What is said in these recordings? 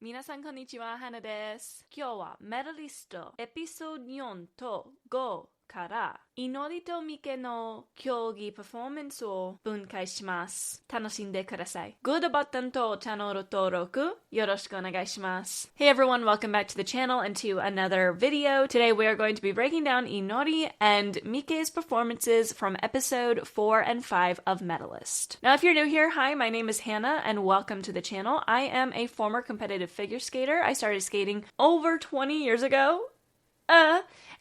皆さんこんにちは、花です。今日はメダリストエピソード4と5からイノリとミケの競技パフォーマンスを分解します。楽しんでください。グッドボタンとチャンネル登録よろしくお願いします。Hey everyone, welcome back to the channel and to another video. Today we are going to be breaking down Inori and Mike's performances from episode 4 and 5 of Medalist. Now if you're new here, hi, my name is Hannah and welcome to the channel. I am a former competitive figure skater. I started skating over 20 years ago.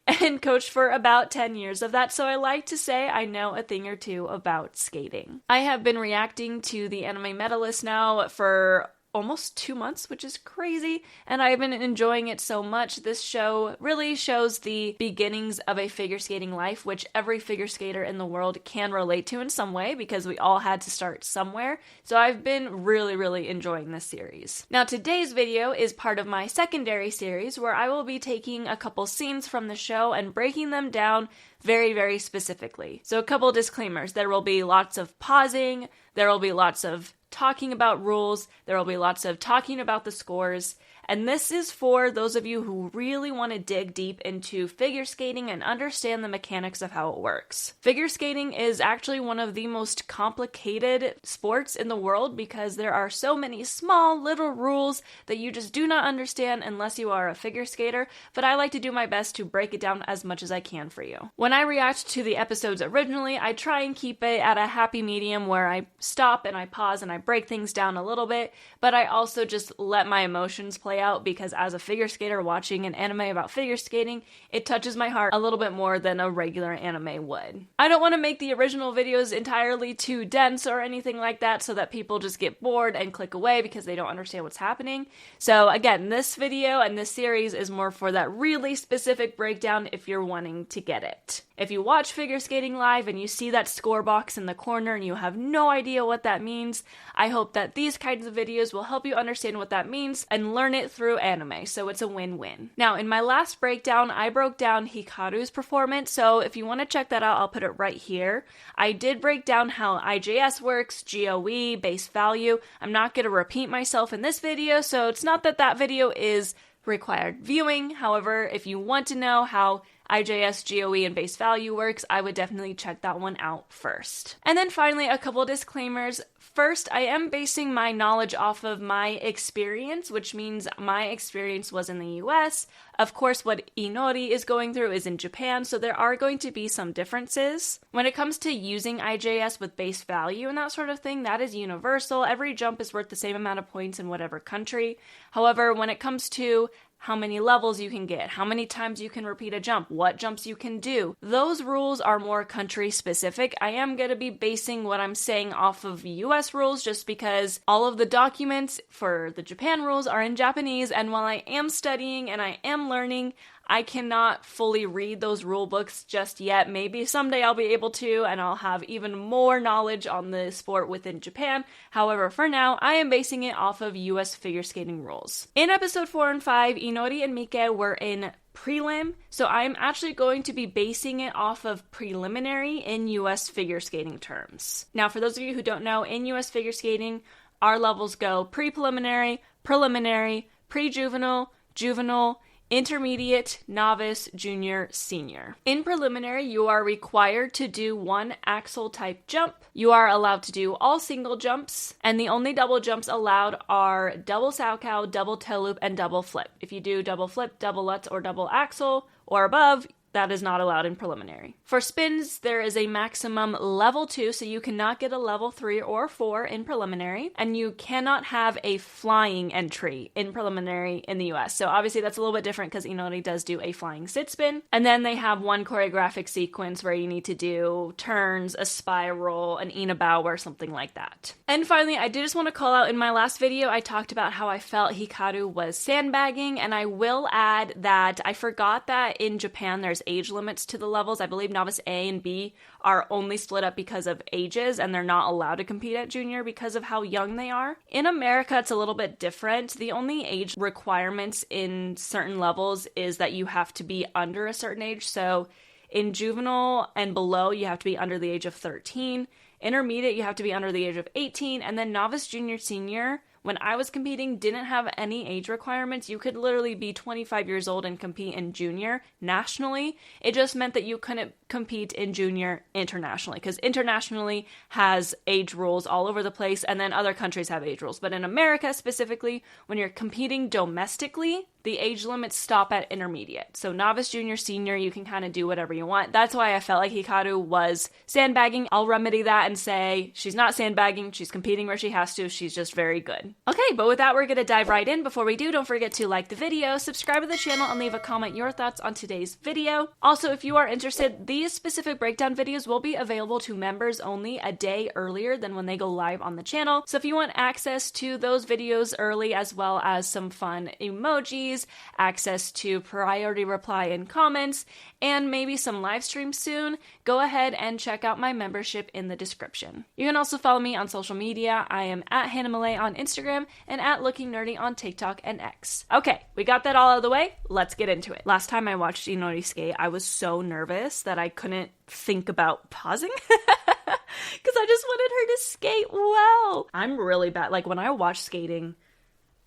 And coached for about 10 years of that, so I like to say I know a thing or two about skating. I have been reacting to the anime Medalist now for almost 2 months, which is crazy, and I've been enjoying it so much. This show really shows the beginnings of a figure skating life, which every figure skater in the world can relate to in some way because we all had to start somewhere. So I've been really enjoying this series. Now today's video is part of my secondary series where I will be taking a couple scenes from the show and breaking them down very specifically. So a couple disclaimers. There will be lots of pausing, there will be lots of talking about rules, there will be lots of talking about the scores, and this is for those of you who really want to dig deep into figure skating and understand the mechanics of how it works. Figure skating is actually one of the most complicated sports in the world because there are so many small little rules that you just do not understand unless you are a figure skater, but I like to do my best to break it down as much as I can for you. When I react to the episodes originally, I try and keep it at a happy medium where I stop and I pause and I break things down a little bit, but I also just let my emotions play out because as a figure skater watching an anime about figure skating, it touches my heart a little bit more than a regular anime would. I don't want to make the original videos entirely too dense or anything like that so that people just get bored and click away because they don't understand what's happening. So again, this video and this series is more for that really specific breakdown if you're wanting to get it. If you watch figure skating live and you see that score box in the corner and you have no idea what that means, I hope that these kinds of videos will help you understand what that means and learn it through anime, so it's a win-win. Now, in my last breakdown, I broke down Hikaru's performance, so if you want to check that out, I'll put it right here. I did break down how IJS works, GOE, base value. I'm not going to repeat myself in this video, so it's not that that video is required viewing. However, if you want to know how IJS, GOE, and base value works, I would definitely check that one out first. And then finally, a couple disclaimers. First, I am basing my knowledge off of my experience, which means my experience was in the US. Of course, what Inori is going through is in Japan, so there are going to be some differences. When it comes to using IJS with base value and that sort of thing, that is universal. Every jump is worth the same amount of points in whatever country. However, when it comes to how many levels you can get, how many times you can repeat a jump, what jumps you can do, those rules are more country specific. I am going to be basing what I'm saying off of US rules just because all of the documents for the Japan rules are in Japanese, and while I am studying and I am learning, I cannot fully read those rule books just yet. Maybe someday I'll be able to, and I'll have even more knowledge on the sport within Japan. However, for now, I am basing it off of US figure skating rules. In episode 4 and 5, Inori and Mike were in prelim, so I'm actually going to be basing it off of preliminary in US figure skating terms. Now, for those of you who don't know, in US figure skating, our levels go pre-preliminary, preliminary, pre-juvenile, juvenile, intermediate, novice, junior, senior. In preliminary, you are required to do one axel type jump. You are allowed to do all single jumps, and the only double jumps allowed are double Salchow, double tail loop, and double flip. If you do double flip, double lutz, or double axel, or above, that is not allowed in preliminary. For spins, there is a maximum level 2, so you cannot get a level 3 or 4 in preliminary, and you cannot have a flying entry in preliminary in the US. So obviously that's a little bit different because Inori does do a flying sit spin, and then they have one choreographic sequence where you need to do turns, a spiral, an inabao, or something like that. And finally, I did just want to call out in my last video, I talked about how I felt Hikaru was sandbagging, and I will add that I forgot that in Japan there's age limits to the levels. I believe novice A and B are only split up because of ages, and they're not allowed to compete at junior because of how young they are. In America, it's a little bit different. The only age requirements in certain levels is that you have to be under a certain age. So in juvenile and below, you have to be under the age of 13. Intermediate, you have to be under the age of 18. And then novice, junior, senior, when I was competing, didn't have any age requirements. You could literally be 25 years old and compete in junior nationally. It just meant that you couldn't compete in junior internationally, because internationally has age rules all over the place, and then other countries have age rules. But in America specifically, when you're competing domestically, the age limits stop at intermediate. So novice, junior, senior, you can kind of do whatever you want. That's why I felt like Hikaru was sandbagging. I'll remedy that and say she's not sandbagging. She's competing where she has to. She's just very good. Okay, but with that, we're going to dive right in. Before we do, don't forget to like the video, subscribe to the channel, and leave a comment your thoughts on today's video. Also, if you are interested, these specific breakdown videos will be available to members only a day earlier than when they go live on the channel. So if you want access to those videos early, as well as some fun emojis, access to priority reply and comments, and maybe some live streams soon, go ahead and check out my membership in the description. You can also follow me on social media. I am at Hannah Malay on Instagram and at lookingnerdy on TikTok and X. Okay, we got that all out of the way. Let's get into it. Last time I watched Inori skate, I was so nervous that I couldn't think about pausing because I just wanted her to skate well. I'm really bad. Like, when I watch skating,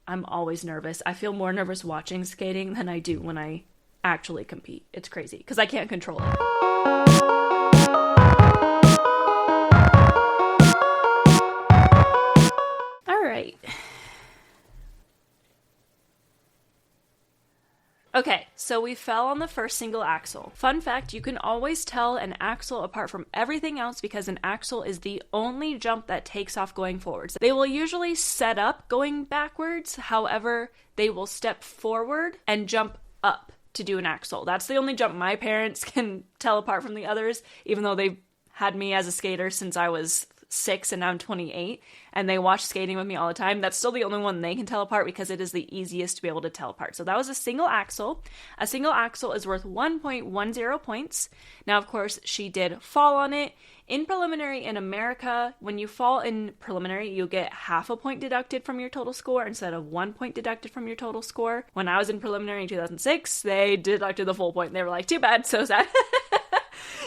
I'm always nervous. I feel more nervous watching skating than I do when I actually compete. It's crazy because I can't control it. All right. Okay, so we fell on the first single axel. Fun fact, you can always tell an axel apart from everything else because an axel is the only jump that takes off going forwards. They will usually set up going backwards, however, they will step forward and jump up to do an axel. That's the only jump my parents can tell apart from the others, even though they've had me as a skater since I was 6 and now I'm 28, and they watch skating with me all the time. That's still the only one they can tell apart because it is the easiest to be able to tell apart. So that was a single axel. A single axel is worth 1.10 points. Now, of course, she did fall on it. In preliminary in America, when you fall in preliminary, you get half a point deducted from your total score instead of 1 point deducted from your total score. When I was in preliminary in 2006, they deducted the full point. They were like, too bad, so sad.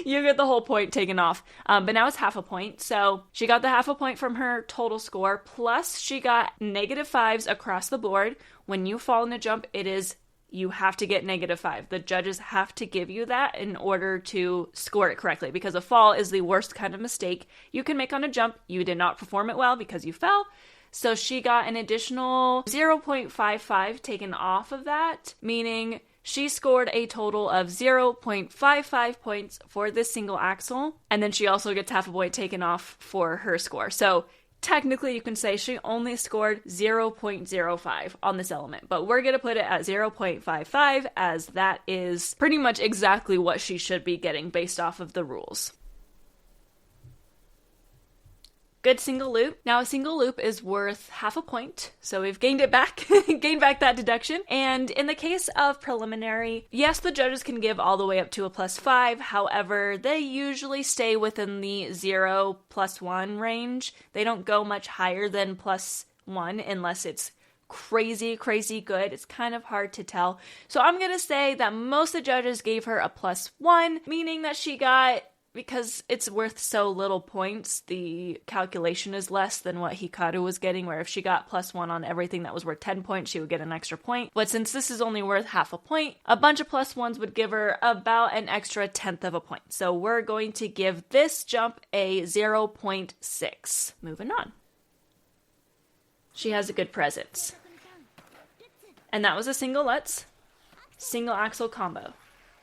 You get the whole point taken off. But now it's half a point. So she got the half a point from her total score, plus she got -5s across the board. When you fall in a jump, you have to get -5. The judges have to give you that in order to score it correctly, because a fall is the worst kind of mistake you can make on a jump. You did not perform it well because you fell. So she got an additional 0.55 taken off of that, meaning she scored a total of 0.55 points for this single axel, and then she also gets half a point taken off for her score. So technically you can say she only scored 0.05 on this element, but we're going to put it at 0.55 as that is pretty much exactly what she should be getting based off of the rules. Good single loop. Now a single loop is worth half a point, so we've gained it back, gained back that deduction. And in the case of preliminary, yes, the judges can give all the way up to a +5, however, they usually stay within the 0 +1 range. They don't go much higher than +1 unless it's crazy good. It's kind of hard to tell. So I'm gonna say that most of the judges gave her a +1, meaning that she got, because it's worth so little points, the calculation is less than what Hikaru was getting, where if she got +1 on everything that was worth 10 points, she would get an extra point. But since this is only worth half a point, a bunch of +1s would give her about an extra 1/10 of a point. So we're going to give this jump a 0.6. Moving on. She has a good presence. And that was a single axel combo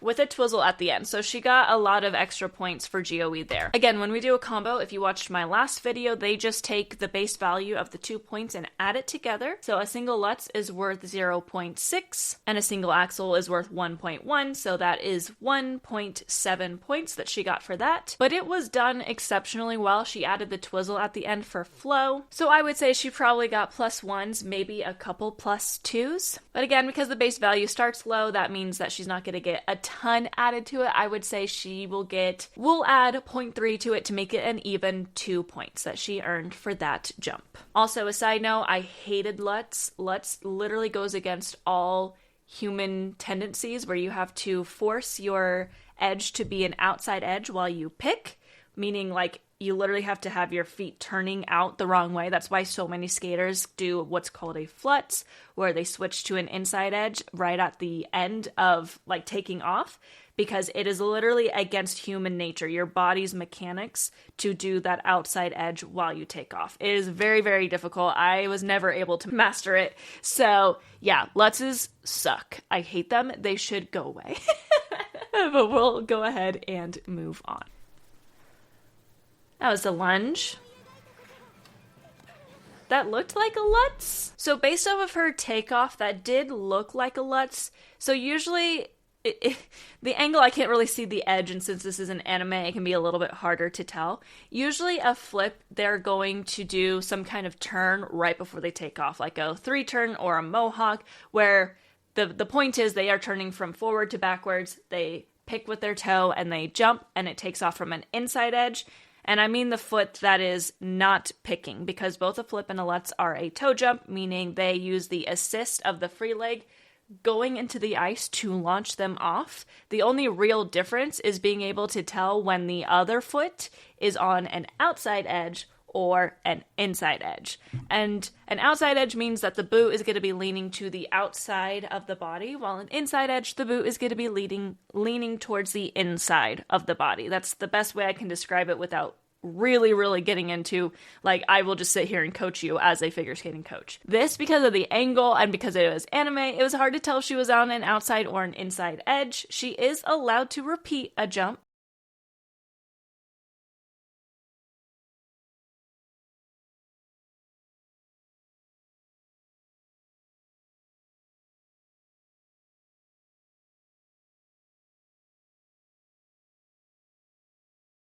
with a twizzle at the end. So she got a lot of extra points for GOE there. Again, when we do a combo, if you watched my last video, they just take the base value of the 2 points and add it together. So a single Lutz is worth 0.6 and a single axel is worth 1.1. So that is 1.7 points that she got for that. But it was done exceptionally well. She added the twizzle at the end for flow. So I would say she probably got +1s, maybe a couple +2s. But again, because the base value starts low, that means that she's not going to get a ton added to it. I would say we'll add 0.3 to it to make it an even 2 points that she earned for that jump. Also, a side note, I hated Lutz. Lutz literally goes against all human tendencies, where you have to force your edge to be an outside edge while you pick, meaning like you literally have to have your feet turning out the wrong way. That's why so many skaters do what's called a flutz, where they switch to an inside edge right at the end of like taking off, because it is literally against human nature, your body's mechanics, to do that outside edge while you take off. It is very, very difficult. I was never able to master it. So yeah, lutzes suck. I hate them. They should go away. But we'll go ahead and move on. That was the lunge. That looked like a lutz. So based off of her takeoff, that did look like a lutz. So usually the angle, I can't really see the edge, and since this is an anime, it can be a little bit harder to tell. Usually a flip, they're going to do some kind of turn right before they take off, like a 3-turn or a mohawk, where the point is they are turning from forward to backwards, they pick with their toe, and they jump, and it takes off from an inside edge. And I mean the foot that is not picking, because both a flip and a lutz are a toe jump, meaning they use the assist of the free leg going into the ice to launch them off. The only real difference is being able to tell when the other foot is on an outside edge or an inside edge. And an outside edge means that the boot is going to be leaning to the outside of the body, while an inside edge, the boot is going to be leaning towards the inside of the body. That's the best way I can describe it without really getting into, like, I will just sit here and coach you as a figure skating coach. This, because of the angle and because it was anime, it was hard to tell if she was on an outside or an inside edge. She is allowed to repeat a jump.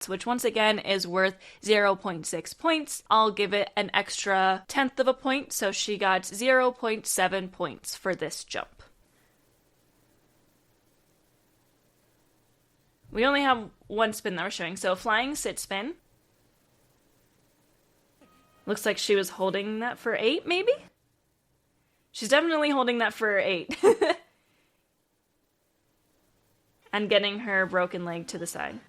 Which once again is worth 0.6 points. I'll give it an extra 1/10 of a point, so she got 0.7 points for this jump. We only have one spin that we're showing, so flying sit spin. Looks like she was holding that for 8, maybe? She's definitely holding that for 8. And getting her broken leg to the side.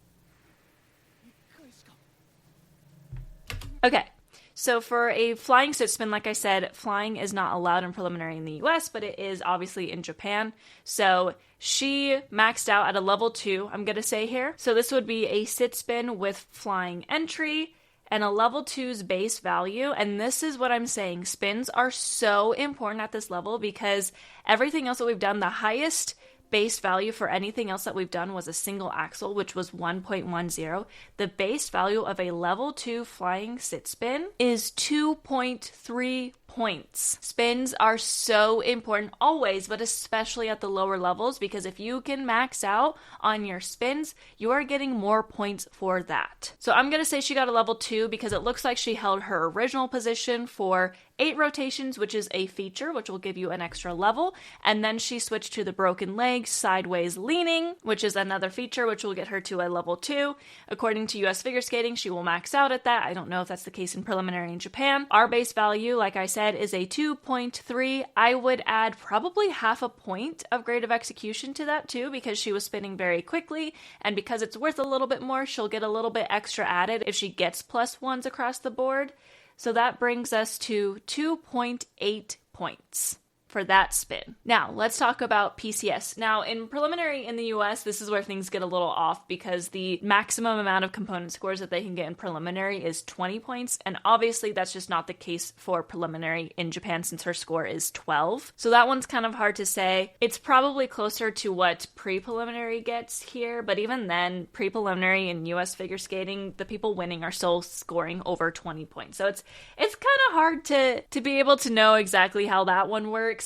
Okay, so for a flying sit spin, like I said, flying is not allowed in preliminary in the US, but it is obviously in Japan. So she maxed out at a level 2, I'm going to say here. So this would be a sit spin with flying entry and a level 2's base value. And this is what I'm saying. Spins are so important at this level because everything else that we've done, the highest base value for anything else that we've done was a single axle, which was 1.10. The base value of a level 2 flying sit spin is 2.3 points. Spins are so important always, but especially at the lower levels, because if you can max out on your spins, you are getting more points for that. So I'm going to say she got a level 2 because it looks like she held her original position for 8 rotations, which is a feature, which will give you an extra level. And then she switched to the broken leg sideways leaning, which is another feature, which will get her to a level 2. According to US Figure Skating, she will max out at that. I don't know if that's the case in preliminary in Japan. Our base value, like I said, is a 2.3. I would add probably half a point of grade of execution to that too, because she was spinning very quickly, and because it's worth a little bit more, she'll get a little bit extra added if she gets +1s across the board. So that brings us to 2.8 points for that spin. Now, let's talk about PCS. Now, in preliminary in the US, this is where things get a little off because the maximum amount of component scores that they can get in preliminary is 20 points, and obviously that's just not the case for preliminary in Japan since her score is 12. So that one's kind of hard to say. It's probably closer to what pre-preliminary gets here, but even then, pre-preliminary in US figure skating, the people winning are still scoring over 20 points. So it's kind of hard to be able to know exactly how that one works.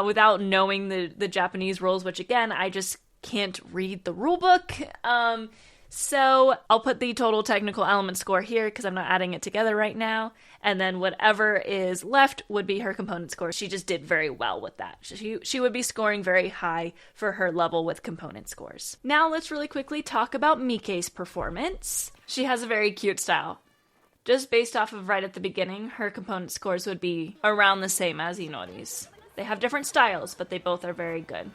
Without knowing the Japanese rules, which again, I just can't read the rule book. So I'll put the total technical element score here because I'm not adding it together right now. And then whatever is left would be her component score. She just did very well with that. She would be scoring very high for her level with component scores. Now let's really quickly talk about Mike's performance. She has a very cute style. Just based off of right at the beginning, her component scores would be around the same as Inori's. They have different styles, but they both are very good.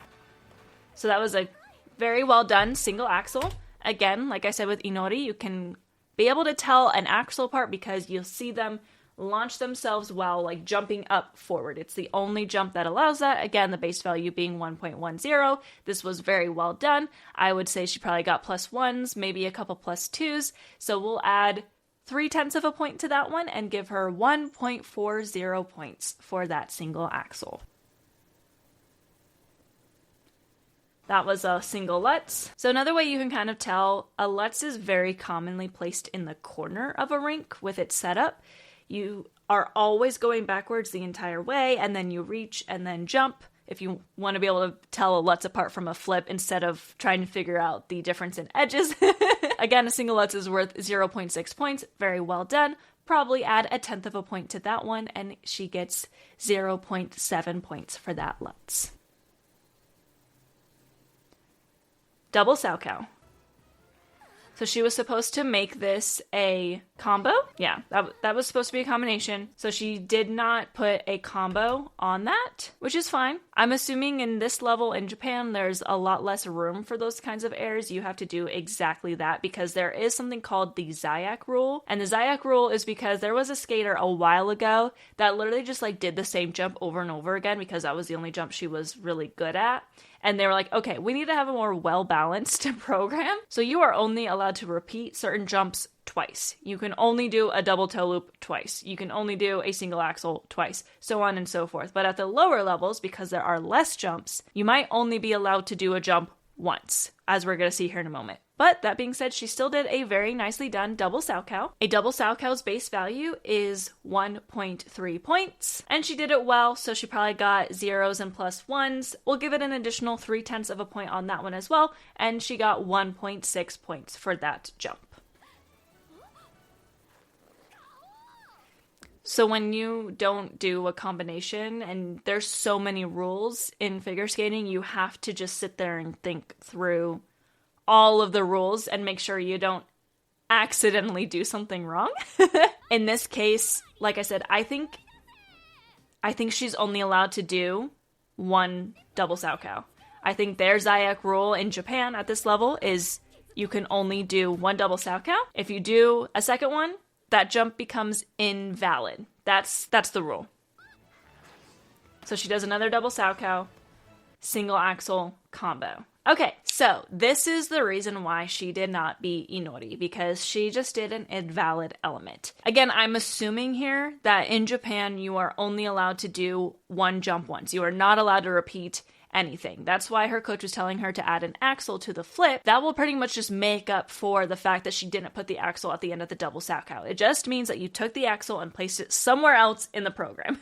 So that was a very well done single axle. Again, like I said with Inori, you can be able to tell an axle apart because you'll see them launch themselves while like jumping up forward. It's the only jump that allows that. Again, the base value being 1.10. This was very well done. I would say she probably got +1s, maybe a couple +2s. So we'll add 0.3 of a point to that one and give her 1.40 points for that single axle. That was a single Lutz. So another way you can kind of tell, a Lutz is very commonly placed in the corner of a rink with its setup. You are always going backwards the entire way, and then you reach and then jump if you want to be able to tell a Lutz apart from a flip instead of trying to figure out the difference in edges. Again, a single Lutz is worth 0.6 points. Very well done. Probably add 0.1 of a point to that one, and she gets 0.7 points for that Lutz. Double Saukow. So she was supposed to make this a combo. Yeah, that was supposed to be a combination. So she did not put a combo on that, which is fine. I'm assuming in this level in Japan, there's a lot less room for those kinds of errors. You have to do exactly that because there is something called the Zayak rule. And the Zayak rule is because there was a skater a while ago that literally just like did the same jump over and over again because that was the only jump she was really good at. And they were like, okay, we need to have a more well-balanced program. So you are only allowed to repeat certain jumps twice. You can only do a double toe loop twice. You can only do a single axle twice, so on and so forth. But at the lower levels, because there are less jumps, you might only be allowed to do a jump once, as we're going to see here in a moment. But that being said, she still did a very nicely done double Saukow. A double Saukow's base value is 1.3 points, and she did it well, so she probably got 0s and +1s. We'll give it an additional 0.3 of a point on that one as well, and she got 1.6 points for that jump. So when you don't do a combination, and there's so many rules in figure skating, you have to just sit there and think through all of the rules and make sure you don't accidentally do something wrong. In this case, like I said, I think she's only allowed to do one double Saukow. I think their Zayak rule in Japan at this level is you can only do one double Saukow. If you do a second one, that jump becomes invalid. That's the rule. So she does another double Saukow, single axle combo. Okay, so this is the reason why she did not beat Inori, because she just did an invalid element. Again, I'm assuming here that in Japan, you are only allowed to do one jump once. You are not allowed to repeat anything. That's why her coach was telling her to add an axle to the flip. That will pretty much just make up for the fact that she didn't put the axle at the end of the double Saukow. It just means that you took the axle and placed it somewhere else in the program.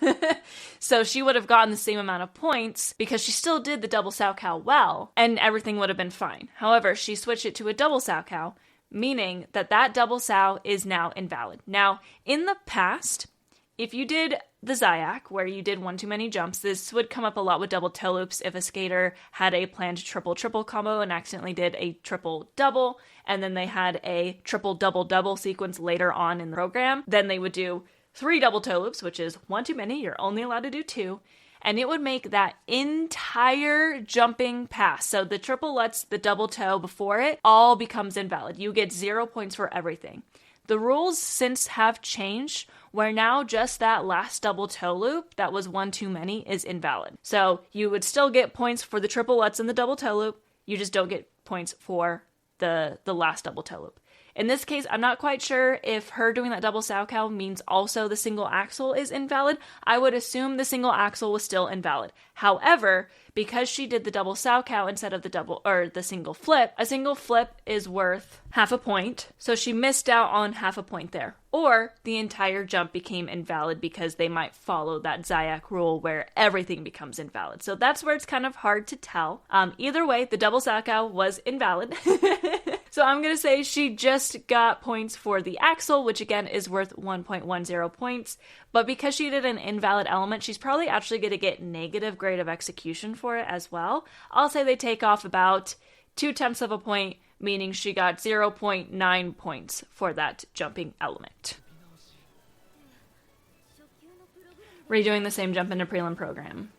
So she would have gotten the same amount of points because she still did the double Saukow well, and everything would have been fine. However, she switched it to a double Saukow, meaning that that double Sau is now invalid. Now, in the past, if you did the Zayak, where you did one too many jumps, this would come up a lot with double toe loops if a skater had a planned triple-triple combo and accidentally did a triple-double, and then they had a triple-double-double sequence later on in the program. Then they would do 3 double toe loops, which is one too many, you're only allowed to do 2, and it would make that entire jumping pass, so the triple Lutz, the double toe before it, all becomes invalid. You get 0 points for everything. The rules since have changed, where now just that last double toe loop that was one too many is invalid. So you would still get points for the triple Lutz and the double toe loop, you just don't get points for the last double toe loop. In this case, I'm not quite sure if her doing that double Saukow means also the single axle is invalid. I would assume the single axle was still invalid. However, because she did the double Saukow instead of the single flip, a single flip is worth half a point. So she missed out on half a point there. Or the entire jump became invalid because they might follow that Zayak rule where everything becomes invalid. So that's where it's kind of hard to tell. Either way, the double Saukow was invalid. So I'm going to say she just got points for the axle, which again is worth 1.10 points. But because she did an invalid element, she's probably actually going to get negative grade of execution for it as well. I'll say they take off about 0.2 of a point, meaning she got 0.9 points for that jumping element. Redoing the same jump in a prelim program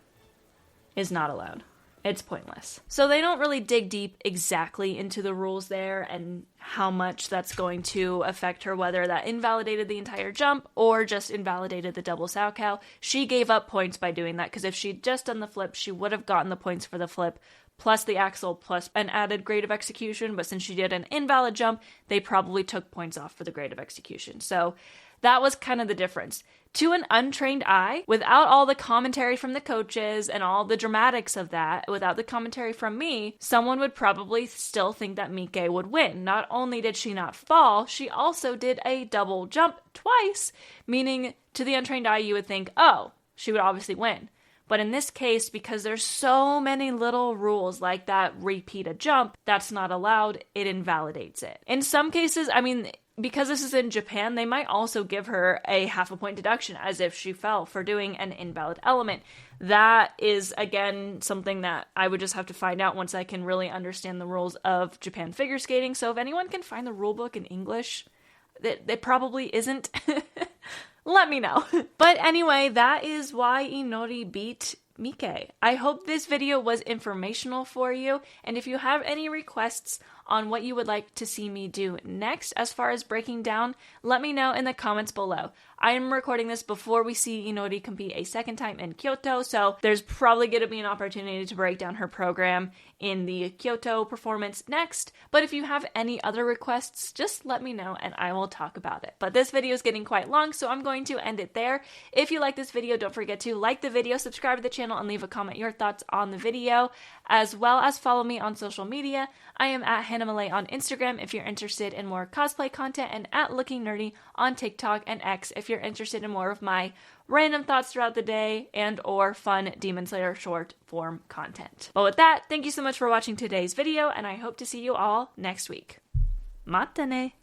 is not allowed. it's pointless. So they don't really dig deep exactly into the rules there and how much that's going to affect her, whether that invalidated the entire jump or just invalidated the double Salchow. She gave up points by doing that, because if she'd just done the flip, she would have gotten the points for the flip, plus the axel, plus an added grade of execution. But since she did an invalid jump, they probably took points off for the grade of execution. So that was kind of the difference. To an untrained eye, without all the commentary from the coaches and all the dramatics of that, without the commentary from me, someone would probably still think that Mike would win. Not only did she not fall, she also did a double jump twice, meaning to the untrained eye, you would think, oh, she would obviously win. But in this case, because there's so many little rules like that repeat a jump, that's not allowed, it invalidates it. In some cases, I mean, because this is in Japan, they might also give her a half a point deduction as if she fell for doing an invalid element. That is, again, something that I would just have to find out once I can really understand the rules of Japan figure skating. So if anyone can find the rule book in English, that probably isn't, let me know. But anyway, that is why Inori beat Mike. I hope this video was informational for you, and if you have any requests on what you would like to see me do next as far as breaking down, let me know in the comments below. I am recording this before we see Inori compete a second time in Kyoto, so there's probably going to be an opportunity to break down her program in the Kyoto performance next. But if you have any other requests, just let me know and I will talk about it. But this video is getting quite long, so I'm going to end it there. If you like this video, don't forget to like the video, subscribe to the channel, and leave a comment your thoughts on the video, as well as follow me on social media. I am at Hannah Malay on Instagram if you're interested in more cosplay content, and at lookingnerdy on TikTok and X if you're interested in more of my random thoughts throughout the day and or fun Demon Slayer short form content. But with that, thank you so much for watching today's video, and I hope to see you all next week. Mata ne!